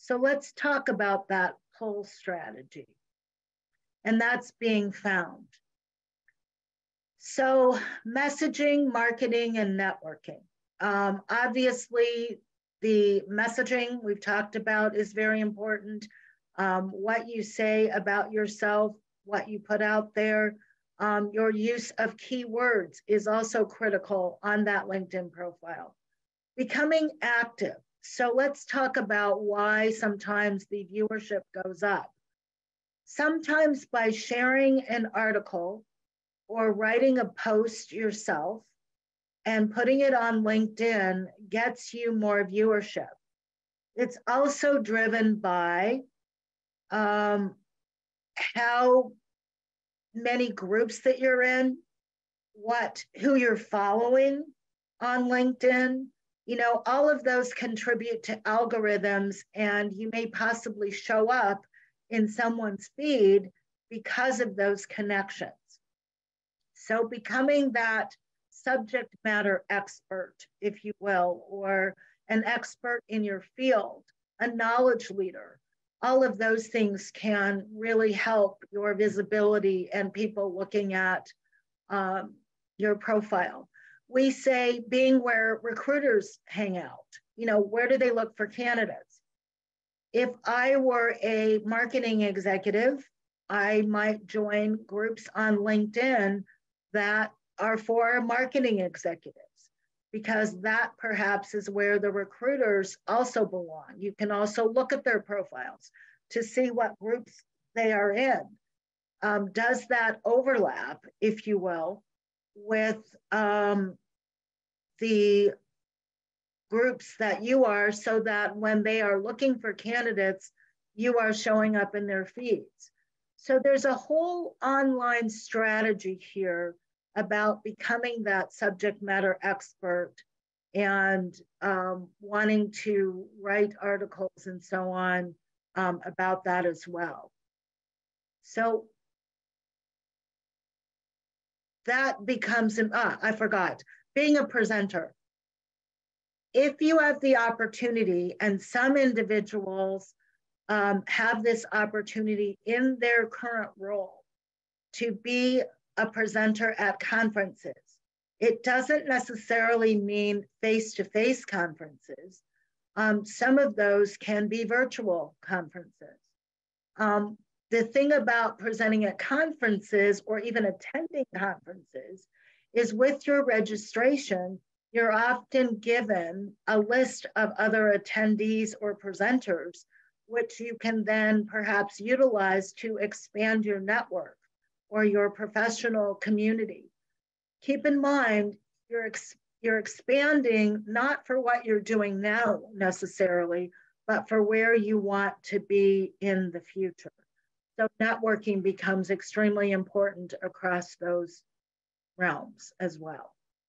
So let's talk about that pull strategy. And that's being found. So messaging, marketing, and networking. Obviously, the messaging we've talked about is very important. What you say about yourself, what you put out there, your use of keywords is also critical on that LinkedIn profile. Becoming active. So let's talk about why sometimes the viewership goes up. Sometimes by sharing an article or writing a post yourself and putting it on LinkedIn gets you more viewership. It's also driven by how many groups that you're in, who you're following on LinkedIn. You know, all of those contribute to algorithms, and you may possibly show up in someone's feed because of those connections. So becoming that subject matter expert, if you will, or an expert in your field, a knowledge leader, all of those things can really help your visibility and people looking at your profile. We say being where recruiters hang out. You know, where do they look for candidates? If I were a marketing executive, I might join groups on LinkedIn that are for marketing executives, because that perhaps is where the recruiters also belong. You can also look at their profiles to see what groups they are in. Does that overlap, if you will, with the groups that you are, so that when they are looking for candidates, you are showing up in their feeds? So there's a whole online strategy here about becoming that subject matter expert and wanting to write articles and so on about that as well. So that becomes, I forgot, being a presenter. If you have the opportunity, and some individuals have this opportunity in their current role to be a presenter at conferences, it doesn't necessarily mean face-to-face conferences. Some of those can be virtual conferences. The thing about presenting at conferences or even attending conferences is with your registration, you're often given a list of other attendees or presenters, which you can then perhaps utilize to expand your network or your professional community. Keep in mind, you're expanding not for what you're doing now necessarily, but for where you want to be in the future. So networking becomes extremely important across those realms as well.